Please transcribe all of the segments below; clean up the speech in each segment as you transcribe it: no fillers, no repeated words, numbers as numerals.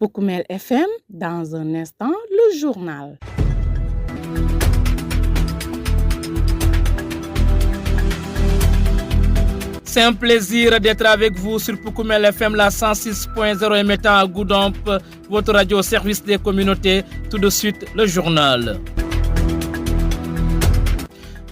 Poukoumel FM, dans un instant, le journal. C'est un plaisir d'être avec vous sur Poukoumel FM, la 106.0 émettant à Goudomp, votre radio au service des communautés. Tout de suite, le journal.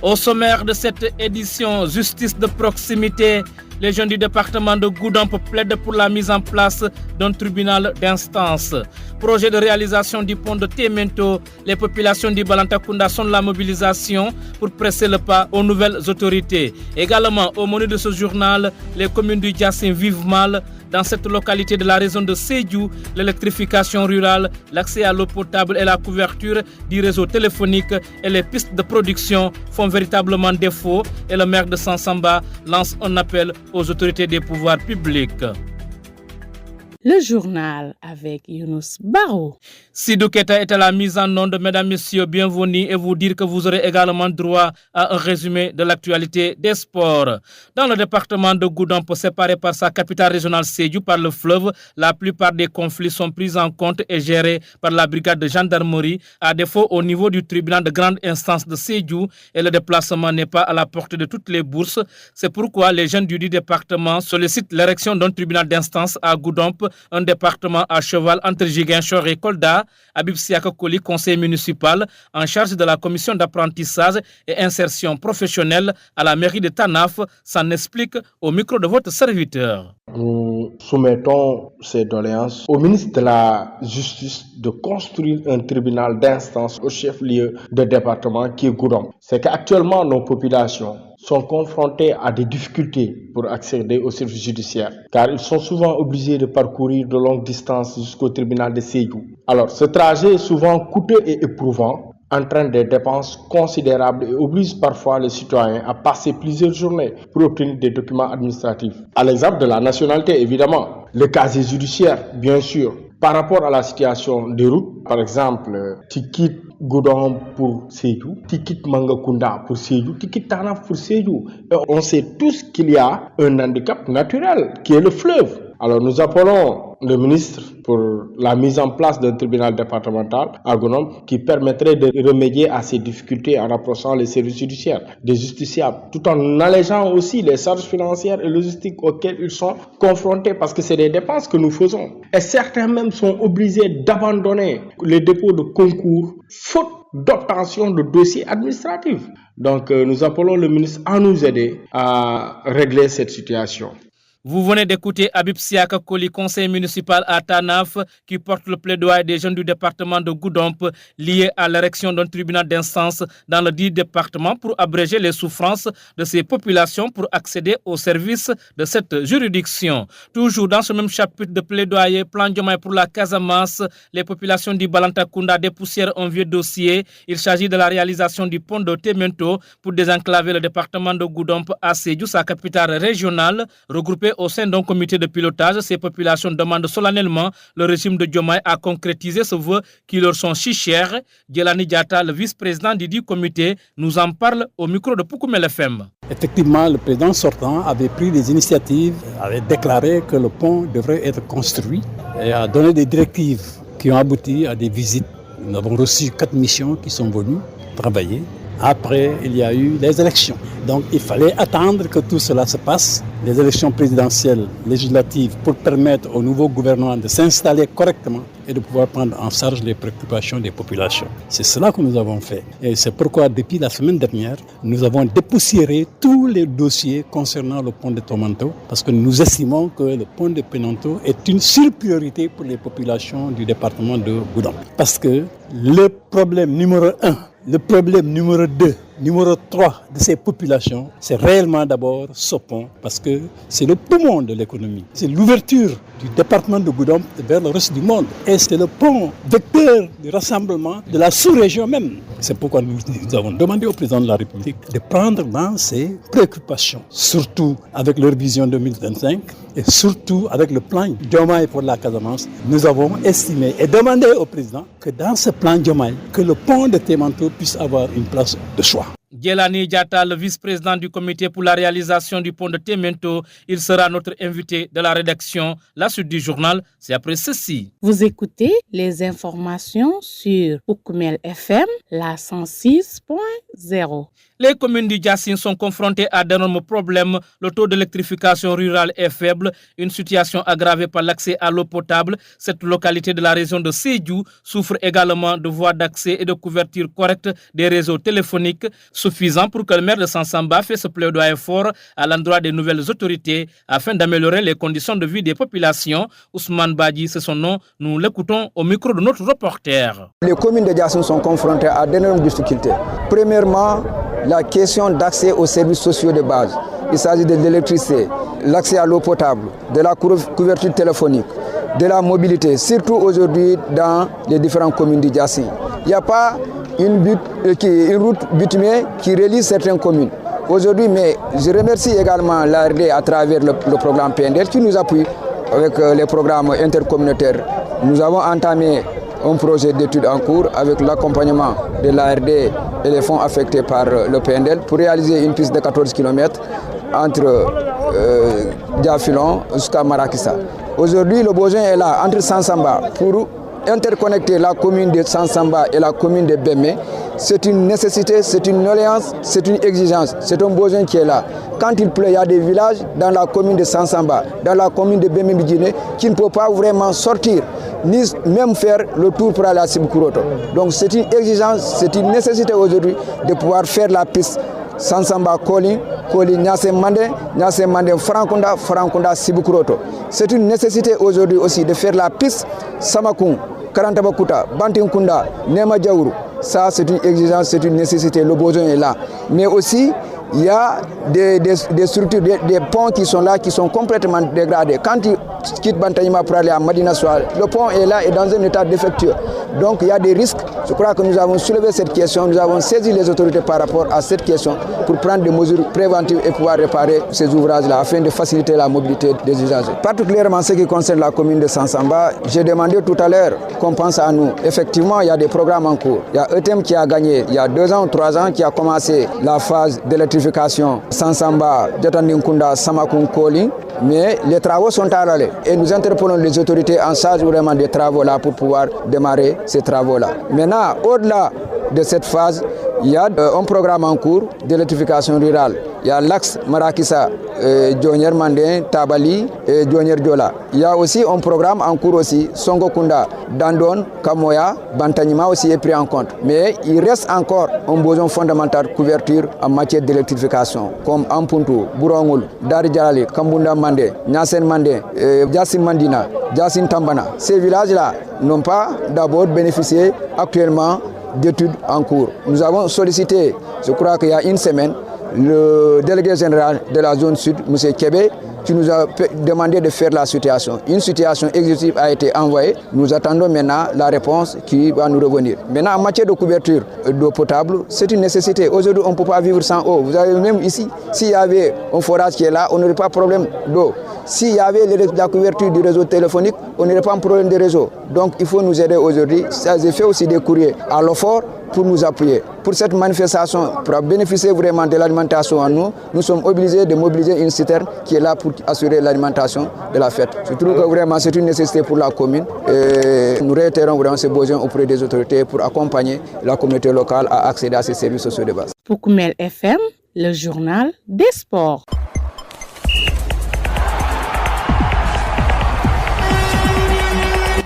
Au sommaire de cette édition, justice de proximité, les jeunes du département de Goudomp plaident pour la mise en place d'un tribunal d'instance. Projet de réalisation du pont de Témento, les populations du Balantakunda sont de la mobilisation pour presser le pas aux nouvelles autorités. Également, au menu de ce journal, les communes du Djassin vivent mal. Dans cette localité de la région de Sédhiou, l'électrification rurale, l'accès à l'eau potable et la couverture du réseau téléphonique et les pistes de production font véritablement défaut et le maire de Sansamba lance un appel aux autorités des pouvoirs publics. Le journal avec Younous Baro. Sidou Keta est à la mise en onde. Mesdames, Messieurs, bienvenue et vous dire que vous aurez également droit à un résumé de l'actualité des sports. Dans le département de Goudomp, séparé par sa capitale régionale Sédhiou par le fleuve, la plupart des conflits sont pris en compte et gérés par la brigade de gendarmerie, à défaut au niveau du tribunal de grande instance de Sédhiou, et le déplacement n'est pas à la portée de toutes les bourses. C'est pourquoi les jeunes du département sollicitent l'érection d'un tribunal d'instance à Goudomp, un département à cheval entre Ziguinchor et Kolda. Habib Siaka Koli, conseiller municipal en charge de la commission d'apprentissage et insertion professionnelle à la mairie de Tanaf, s'en explique au micro de votre serviteur. Nous soumettons ces doléances au ministre de la Justice de construire un tribunal d'instance au chef-lieu de département qui est Goudomp. C'est qu'actuellement nos populations sont confrontés à des difficultés pour accéder au service judiciaire, car ils sont souvent obligés de parcourir de longues distances jusqu'au tribunal de Sédhiou. Alors, ce trajet est souvent coûteux et éprouvant, entraîne des dépenses considérables et oblige parfois les citoyens à passer plusieurs journées pour obtenir des documents administratifs. À l'exemple de la nationalité, évidemment, le casier judiciaire, bien sûr. Par rapport à la situation des routes, par exemple, tu quittes Goudomp pour Sédhiou, tu quittes Mangakunda pour Sédhiou, tu quittes Tanaf pour Sédhiou. Et on sait tous qu'il y a un handicap naturel qui est le fleuve. Alors nous appelons le ministre pour la mise en place d'un tribunal départemental à Goudomp qui permettrait de remédier à ces difficultés en rapprochant les services judiciaires des justiciables, tout en allégeant aussi les charges financières et logistiques auxquelles ils sont confrontés, parce que c'est des dépenses que nous faisons. Et certains même sont obligés d'abandonner les dépôts de concours faute d'obtention de dossiers administratifs. Donc nous appelons le ministre à nous aider à régler cette situation. Vous venez d'écouter Habib Siaka Koli, conseiller municipal à Tanaf, qui porte le plaidoyer des jeunes du département de Goudomp lié à l'érection d'un tribunal d'instance dans le dit département pour abréger les souffrances de ces populations pour accéder aux services de cette juridiction. Toujours dans ce même chapitre de plaidoyer, plan Diomaye pour la Casamance, les populations du Balantakunda dépoussièrent un vieux dossier. Il s'agit de la réalisation du pont de Témento pour désenclaver le département de Goudomp à Sédhiou, sa capitale régionale, regroupée au sein d'un comité de pilotage. Ces populations demandent solennellement le régime de Diomaye à concrétiser ce vœu qui leur sont si chers. Djelani Diatta, le vice-président du dit comité, nous en parle au micro de Poukoumel FM. Effectivement, le président sortant avait pris des initiatives, avait déclaré que le pont devrait être construit et a donné des directives qui ont abouti à des visites. Nous avons reçu 4 missions qui sont venues travailler. Après, il y a eu les élections. Donc, il fallait attendre que tout cela se passe, les élections présidentielles, législatives, pour permettre au nouveau gouvernement de s'installer correctement et de pouvoir prendre en charge les préoccupations des populations. C'est cela que nous avons fait. Et c'est pourquoi, depuis la semaine dernière, nous avons dépoussiéré tous les dossiers concernant le pont de Témento, parce que nous estimons que le pont de Témento est une surpriorité pour les populations du département de Goudomp. Parce que le problème numéro 1, le problème numéro 2, numéro 3 de ces populations, c'est réellement d'abord ce pont, parce que c'est le poumon de l'économie. C'est l'ouverture du département de Goudomp vers le reste du monde. Et c'est le pont vecteur du rassemblement de la sous-région même. C'est pourquoi nous avons demandé au président de la République de prendre dans ses préoccupations, surtout avec leur vision 2025 et surtout avec le plan Diomaye pour la Casamance. Nous avons estimé et demandé au président que dans ce plan Diomaye, que le pont de Témento puisse avoir une place de choix. Djelani Diatta, le vice-président du comité pour la réalisation du pont de Témento, il sera notre invité de la rédaction. La suite du journal, c'est après ceci. Vous écoutez les informations sur Oukoumel FM, la 106.0. Les communes du Djassine sont confrontées à d'énormes problèmes. Le taux d'électrification rurale est faible, une situation aggravée par l'accès à l'eau potable. Cette localité de la région de Sédhiou souffre également de voies d'accès et de couverture correcte des réseaux téléphoniques, suffisant pour que le maire de Sansamba fasse ce plaidoyer fort à l'endroit des nouvelles autorités afin d'améliorer les conditions de vie des populations. Ousmane Badji, c'est son nom. Nous l'écoutons au micro de notre reporter. Les communes de Djassine sont confrontées à d'énormes difficultés. Premièrement, la question d'accès aux services sociaux de base. Il s'agit de l'électricité, l'accès à l'eau potable, de la couverture téléphonique, de la mobilité, surtout aujourd'hui dans les différentes communes du Djassine. Il n'y a pas une route bitumée qui relie certaines communes. Aujourd'hui, mais je remercie également l'ARD à travers le programme PNDL qui nous appuie avec les programmes intercommunautaires. Nous avons entamé un projet d'étude en cours avec l'accompagnement de l'ARD et les fonds affectés par le PNDL pour réaliser une piste de 14 km entre Diafilon jusqu'à Marakissa. Aujourd'hui, le besoin est là entre Sansamba pour interconnecter la commune de Sansamba et la commune de Bémé. C'est une nécessité, c'est une doléance, c'est une exigence, c'est un besoin qui est là. Quand il pleut, il y a des villages dans la commune de Sansamba, dans la commune de Bémé-Bidjiné qui ne peuvent pas vraiment sortir, ni même faire le tour pour aller à Sibikuroto. Donc c'est une exigence, c'est une nécessité aujourd'hui de pouvoir faire la piste Sansamba Koli, Nyase Mande, Frankunda, Sibikuroto. C'est une nécessité aujourd'hui aussi de faire la piste Samakun, Karantabakuta, Bantinkunda, Nema Djaourou. Ça, c'est une exigence, c'est une nécessité, le besoin est là. Mais aussi, il y a des structures, des ponts qui sont là, qui sont complètement dégradés. Quand tu quittes Bantayima pour aller à Madina Soal, le pont est là et dans un état défectueux. Donc il y a des risques. Je crois que nous avons soulevé cette question, nous avons saisi les autorités par rapport à cette question pour prendre des mesures préventives et pouvoir réparer ces ouvrages-là afin de faciliter la mobilité des usagers. Particulièrement en ce qui concerne la commune de Sansamba, j'ai demandé tout à l'heure qu'on pense à nous. Effectivement, il y a des programmes en cours. Il y a ETEM qui a gagné il y a 2 ans ou 3 ans, qui a commencé la phase d'électrification Sansamba, Djatandinkounda, Samakun, Koli. Mais les travaux sont à l'arrêt et nous interpellons les autorités en charge vraiment des travaux là pour pouvoir démarrer ces travaux là. Maintenant, au-delà de cette phase, il y a un programme en cours d'électrification rurale. Il y a l'axe Marakissa, Djonyer Mandin, Tabali et Djonyer Djola. Il y a aussi un programme en cours aussi, Songokunda, Dandon, Kamoya, Bantanyima aussi est pris en compte. Mais il reste encore un besoin fondamental de couverture en matière d'électrification, comme Ampuntu, Bourangul, Dari Djalali, Kambunda Mande, Nyasen Mande, Djassim Mandina, Djassim Tambana. Ces villages-là n'ont pas d'abord bénéficié actuellement d'études en cours. Nous avons sollicité, je crois qu'il y a une semaine, le délégué général de la zone sud, M. Kébé, qui nous a demandé de faire la situation. Une situation exhaustive a été envoyée. Nous attendons maintenant la réponse qui va nous revenir. Maintenant, en matière de couverture d'eau potable, c'est une nécessité. Aujourd'hui, on ne peut pas vivre sans eau. Vous avez même ici, s'il y avait un forage qui est là, on n'aurait pas de problème d'eau. S'il y avait la couverture du réseau téléphonique, on n'aurait pas de problème de réseau. Donc, il faut nous aider aujourd'hui. J'ai fait aussi des courriers à l'OFOR pour nous appuyer. Pour cette manifestation, pour bénéficier vraiment de l'alimentation en nous, nous sommes obligés de mobiliser une citerne qui est là pour assurer l'alimentation de la fête. Je trouve que vraiment c'est une nécessité pour la commune et nous réitérons vraiment ce besoin auprès des autorités pour accompagner la communauté locale à accéder à ces services sociaux de base. Pour Oukoumel FM, le journal des sports.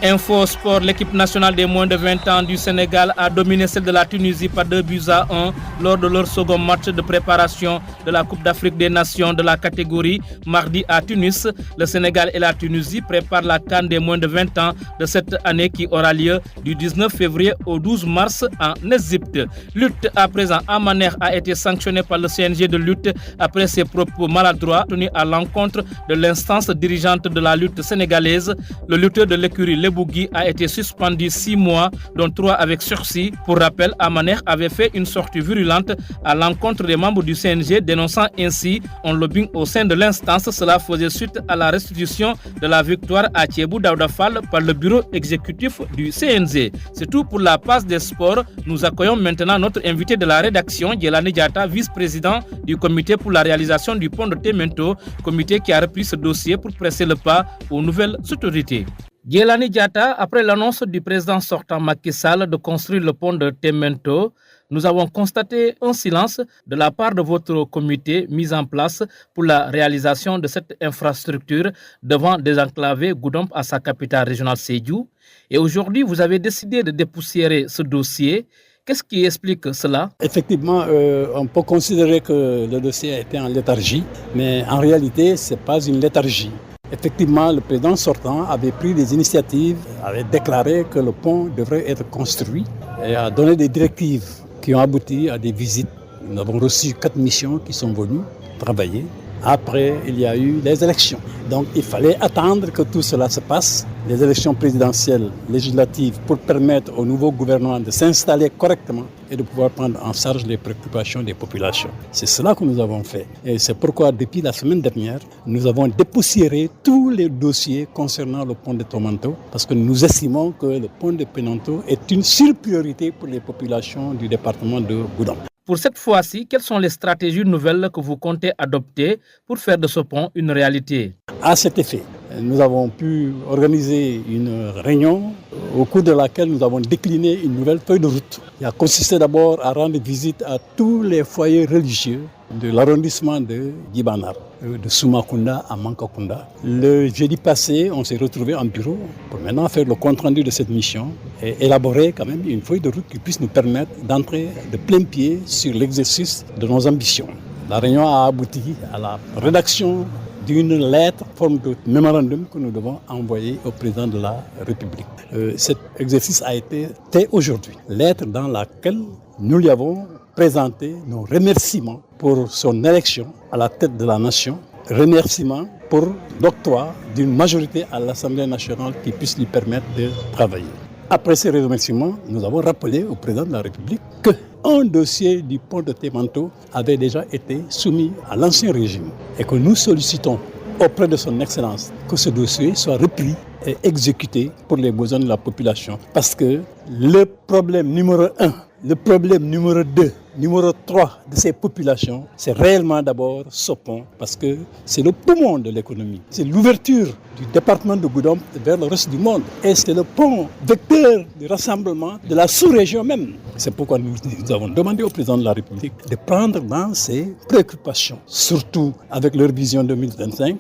Info Sport, l'équipe nationale des moins de 20 ans du Sénégal a dominé celle de la Tunisie par 2-1 lors de leur second match de préparation de la Coupe d'Afrique des Nations de la catégorie mardi à Tunis. Le Sénégal et la Tunisie préparent la CAN des moins de 20 ans de cette année qui aura lieu du 19 février au 12 mars en Égypte. Lutte à présent, Amaner a été sanctionné par le CNG de lutte après ses propos maladroits tenus à l'encontre de l'instance dirigeante de la lutte sénégalaise. Le lutteur de l'écurie Bougui a été suspendu 6 mois, dont 3 avec sursis. Pour rappel, Amaner avait fait une sortie virulente à l'encontre des membres du CNG, dénonçant ainsi un lobbying au sein de l'instance. Cela faisait suite à la restitution de la victoire à Thiebou Daouda Fall par le bureau exécutif du CNG. C'est tout pour la passe des sports. Nous accueillons maintenant notre invité de la rédaction, Djelani Diatta, vice-président du comité pour la réalisation du pont de Temento, comité qui a repris ce dossier pour presser le pas aux nouvelles autorités. Djelani Diatta, après l'annonce du président sortant Macky Sall de construire le pont de Temento, nous avons constaté un silence de la part de votre comité mis en place pour la réalisation de cette infrastructure devant désenclaver Goudomp à sa capitale régionale Sédhiou. Et aujourd'hui, vous avez décidé de dépoussiérer ce dossier. Qu'est-ce qui explique cela? Effectivement, on peut considérer que le dossier a été en léthargie, mais en réalité, ce n'est pas une léthargie. Effectivement, le président sortant avait pris des initiatives, avait déclaré que le pont devrait être construit et a donné des directives qui ont abouti à des visites. Nous avons reçu 4 missions qui sont venues travailler. Après, il y a eu les élections. Donc, il fallait attendre que tout cela se passe, les élections présidentielles, législatives, pour permettre au nouveau gouvernement de s'installer correctement et de pouvoir prendre en charge les préoccupations des populations. C'est cela que nous avons fait. Et c'est pourquoi, depuis la semaine dernière, nous avons dépoussiéré tous les dossiers concernant le pont de Temento, parce que nous estimons que le pont de Temento est une surpriorité pour les populations du département de Goudomp. Pour cette fois-ci, quelles sont les stratégies nouvelles que vous comptez adopter pour faire de ce pont une réalité? À cet effet, nous avons pu organiser une réunion au cours de laquelle nous avons décliné une nouvelle feuille de route qui a consisté d'abord à rendre visite à tous les foyers religieux de l'arrondissement de Gibanar, de Soumakunda à Mankakunda. Le jeudi passé, on s'est retrouvés en bureau pour maintenant faire le compte-rendu de cette mission et élaborer quand même une feuille de route qui puisse nous permettre d'entrer de plein pied sur l'exercice de nos ambitions. La réunion a abouti à la rédaction d'une lettre, forme de mémorandum que nous devons envoyer au président de la République. Cet exercice a été fait aujourd'hui. Lettre dans laquelle nous lui avons présenté nos remerciements pour son élection à la tête de la nation, remerciements pour l'octroi d'une majorité à l'Assemblée nationale qui puisse lui permettre de travailler. Après ces remerciements, nous avons rappelé au président de la République qu'un dossier du pont de Temento avait déjà été soumis à l'ancien régime et que nous sollicitons auprès de son Excellence que ce dossier soit repris et exécuté pour les besoins de la population. Parce que le problème numéro 1, le problème numéro 2, numéro 3 de ces populations, c'est réellement d'abord ce pont, parce que c'est le poumon de l'économie. C'est l'ouverture du département de Goudomp vers le reste du monde. Et c'est le pont vecteur du rassemblement de la sous-région même. C'est pourquoi nous avons demandé au président de la République de prendre dans ses préoccupations, surtout avec leur vision 2025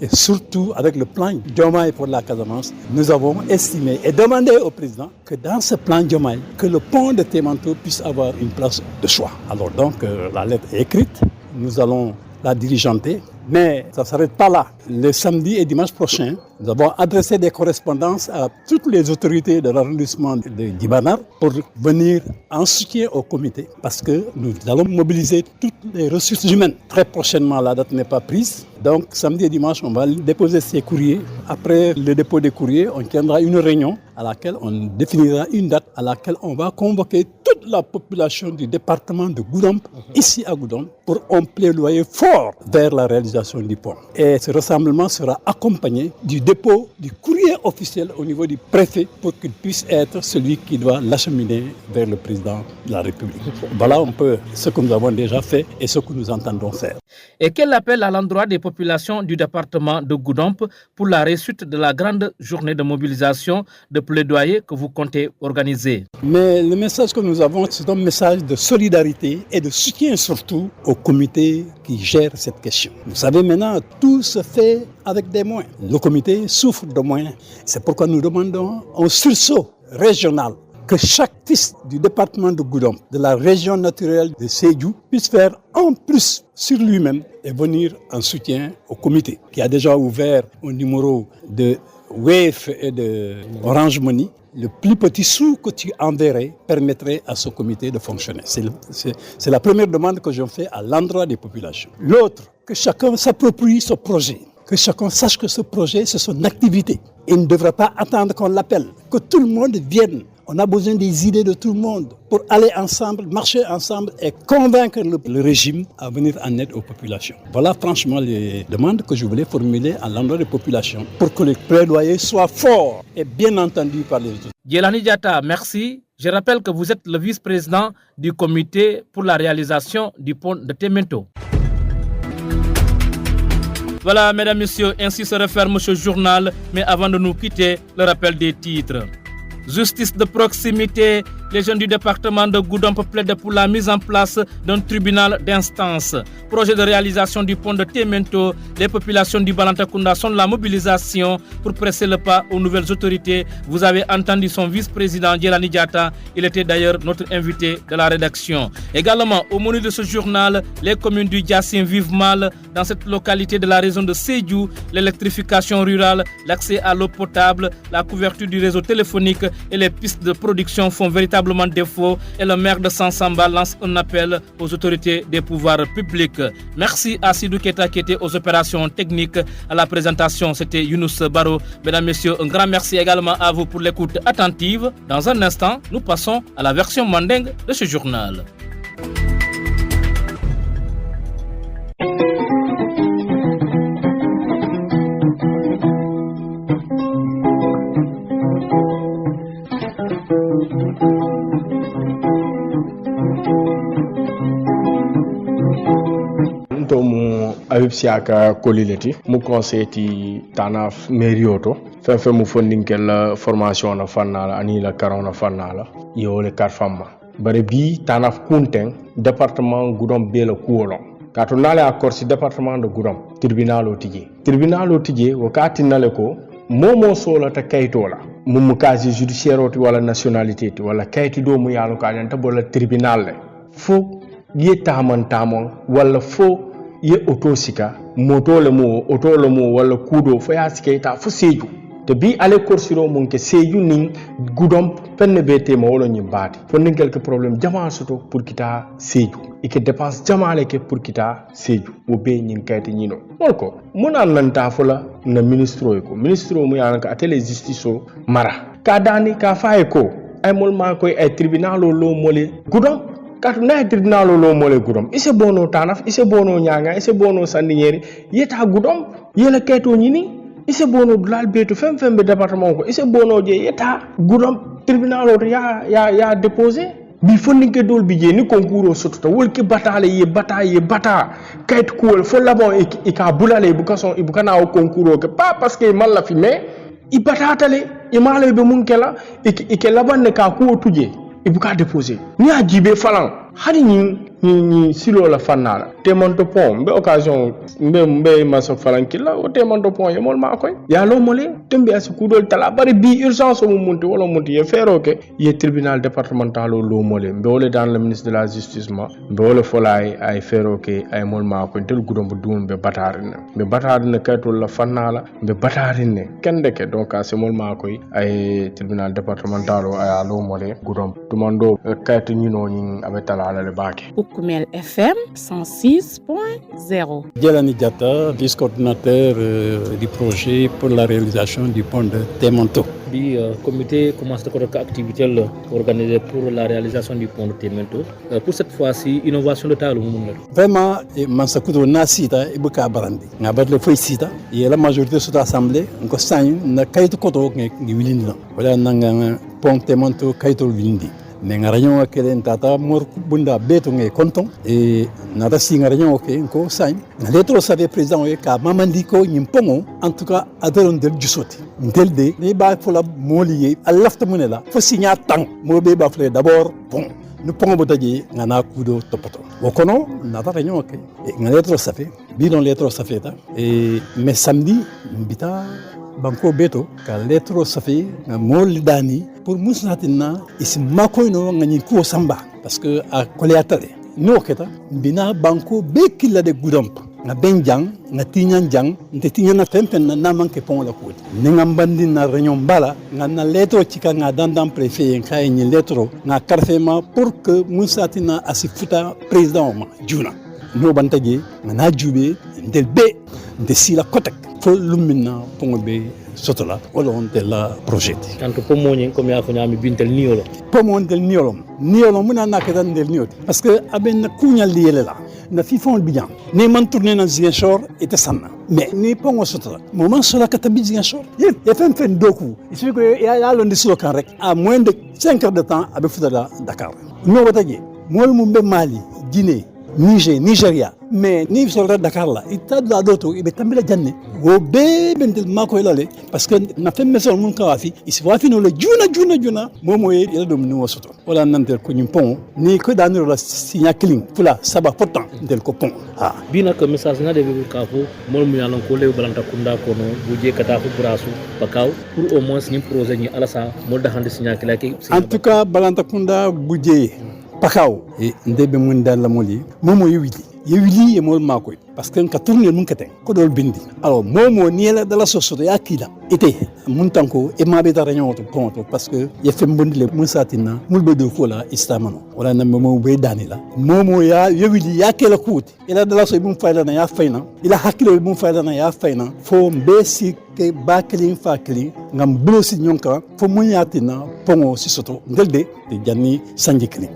et surtout avec le plan Diomaye pour la Casamance. Nous avons estimé et demandé au président que dans ce plan Diomaye, que le pont de Temento puisse avoir une place de choix. Alors donc, la lettre est écrite, nous allons la diligenter, mais ça ne s'arrête pas là. Le samedi et dimanche prochain, nous avons adressé des correspondances à toutes les autorités de l'arrondissement de Gibanar pour venir en soutien au comité, parce que nous allons mobiliser toutes les ressources humaines. Très prochainement, la date n'est pas prise, donc samedi et dimanche, on va déposer ces courriers. Après le dépôt des courriers, on tiendra une réunion à laquelle on définira une date à laquelle on va convoquer toute la population du département de Goudomp, ici à Goudomp, pour un plaidoyer fort vers la réalisation du pont. Et ce rassemblement sera accompagné du dépôt du courrier officiel au niveau du préfet pour qu'il puisse être celui qui doit l'acheminer vers le président de la République. Voilà un peu ce que nous avons déjà fait et ce que nous entendons faire. Et quel appel à l'endroit des populations du département de Goudomp pour la réussite de la grande journée de mobilisation de plaidoyer que vous comptez organiser? Mais le message que nous avons, c'est un message de solidarité et de soutien surtout au comité qui gère cette question. Vous savez maintenant, tout se fait avec des moyens. Le comité souffre de moyens. C'est pourquoi nous demandons un sursaut régional, que chaque fils du département de Goudomp, de la région naturelle de Sédhiou, puisse faire un plus sur lui-même et venir en soutien au comité, qui a déjà ouvert un numéro de Wave et de Orange Money. Le plus petit sou que tu enverrais permettrait à ce comité de fonctionner. C'est la première demande que je fais à l'endroit des populations. L'autre, que chacun s'approprie ce projet, que chacun sache que ce projet, c'est son activité. Il ne devrait pas attendre qu'on l'appelle, que tout le monde vienne. On a besoin des idées de tout le monde pour aller ensemble, marcher ensemble et convaincre le régime à venir en aide aux populations. Voilà franchement les demandes que je voulais formuler à l'endroit des populations pour que le plaidoyer soit fort et bien entendu par les autres. Djelani Diatta, merci. Je rappelle que vous êtes le vice-président du comité pour la réalisation du pont de Témento. Voilà, mesdames, messieurs, ainsi se referme ce journal. Mais avant de nous quitter, le rappel des titres. Justice de proximité, les jeunes du département de Goudomp plaident pour la mise en place d'un tribunal d'instance. Projet de réalisation du pont de Témento, les populations du Balantakunda sont de la mobilisation pour presser le pas aux nouvelles autorités. Vous avez entendu son vice-président Djelani Diatta, il était d'ailleurs notre invité de la rédaction. Également, au menu de ce journal, les communes du Diassine vivent mal. Dans cette localité de la région de Sédhiou, l'électrification rurale, l'accès à l'eau potable, la couverture du réseau téléphonique et les pistes de production font véritablement défaut et le maire de Sansamba lance un appel aux autorités des pouvoirs publics. Merci à Sidou Keta qui était aux opérations techniques. À la présentation, c'était Younous Baro. Mesdames, Messieurs, un grand merci également à vous pour l'écoute attentive. Dans un instant, nous passons à la version mandingue de ce journal. Habib Siaka kolileti mu conseil ti tanaf merioto fe mu fondinkel la formation na fannala ani la karona fannala yo le karfamma bare bi tanaf kunten département Goudomp be la kuolon kato nale accord ci département de Goudomp tribunal o tije wakati nale ko momo sola ta kaytola mum casier judiciaire oti wala nationalité ti wala kayti do mu yalo ka nyanta bola tribunal le fo yeta man tamon wala fo ye auto sika moto le mo wala kudo fo ya sika fo seju te bi ale korsiro mun ke seju ning Goudomp penne bete mo wala nyi baati fo ning quelque problème jama soto pour kita seju e ke dépense jama le ke pour kita seju wo be nyin kayte nyino molko muna nanta fo la na ministro mu yanka atele justice o mara ka dani ka faye ko ay mol ma koy ay tribunal lo mole Goudomp katu na tribunal lo mole Goudomp ise bono tanaf ise bono nyanga ise bono sandinieri yeta Goudomp yela keto nyini ise bono dulal beto fembe département ko ise bono je yeta Goudomp tribunal o ya déposer bi fonni ke dol bi je ni concours soto wol ke batale ye bata kayt ko fo labon e ka bulale bu kason e bu kana o concours ke pas parce que mal la fi mais i batatale e male be mun kela e ke laban ne ka ko tuje e bu ka déposer ni a jibe falan hari ni silo la fanala temonto pont be occasion mbe maso falankilla o temonto pont yemol ma koy ya lo mole tembe as kudol tala bari bi urgence mo munti wala munti ye fero ke ye tribunal départemental lo mole be wole dans le ministre de la justice ma be wole folay ay fero ke ay mol ma ko tel Goudomp dum be batarine kaytol la fanala be batarine kende ke donc as mol ma koy ay tribunal départemental o ay lo mole Goudomp tumando kayto nyino nyin abetala Oukoumel FM 106.0. Djelani Diatta, vice-coordinateur du projet pour la réalisation du pont de Témento. Le comité commence à faire activité organisée pour la réalisation du pont de Témento. Pour cette fois-ci, innovation de taille. Vraiment, Mansakudo Nasita et Buka Barandi. Nous avons le feuille Sita et la majorité de cette assemblée, nous avons Kaito Koto qui Wilindi. Voilà, nous avons pont Témento Kaito Wilindi. Mais nga rayon akelen tata mor bunda beto nge konton e nada si nga rayon ok ko sañ na letro sa président e ka mamandiko nyimpongo en tout cas adoron del jusoti del de ne ba fola moliye alafta munela fo signa tang mo be ba fle d'abord bon nous pongo botaji nga na kudo topoto wokono nada rayon ok e nga letro sa fe bi don letro sa fe ta e mais samedi mbita banko beto ka letro safi nga mol dani pour musnatina isi makoyno ngani ko samba parce que a koleatale no keta bina banko be kila de Goudomp nga benjang nga tinyan jang nte tinyana tempen na manke pon la kodi nga mbandi na réunion bala nga na letro chika nga dandan préfet nga ni letro nga karfema pour que musatina asifuta président ma juna no bantaje nga na jube ndel be nte sila kotek fo lumina pongo be sotola wala on de la projet tanto pomo nyen comme ya ko nyami bintel niolo pomo del niolom muna nakatan del niot parce que aben na kunya liele la na fifon bijan ni man tourner na Ziguinchor était sanna mais ni pongo sotola moment sola katabi Ziguinchor il fait doku il suffit que ya lo ndislo kan rek à moins de 5 heures de temps abe futala Dakar no wataje mol mumbe Mali Guinée Nigeria mais ni soldat Dakar la ita da doto ibe tambila janne wo be bentel mako elale parce que na femme sol mun kawafi isi wafi no le juna momo e ela dom ni wosoto wala nantel ko nyimpon ni ko daniro la signa cling fula saba pourtant del ko pon bina ko message na de be ka fo mol mu yalan ko lew balanta kunda ko no buje kata ko brasu bakaw pour au moins ni projet ni ala sa mol da hande signa kila ke en tout cas balanta kunda buje Pakaw e ndebe mun dal la moli momo yewili e mol makoy parce que ka tourner mun kete ko dol bindi alors momo niela dala sosoto yakila ite mun tanko e mabe ta réunion to ponto parce que ye fem bondile mun satina mul be do ko la istamano wala na momo be danila momo ya yewili yakela kuti ila dala so bum fayda na ya fayna ila hakilo bum fayda na ya fayna fo mbesi ke bakli fakli ngam blosi nyonka fo mun yatina pongo sisoto ngelde de janni sanjikli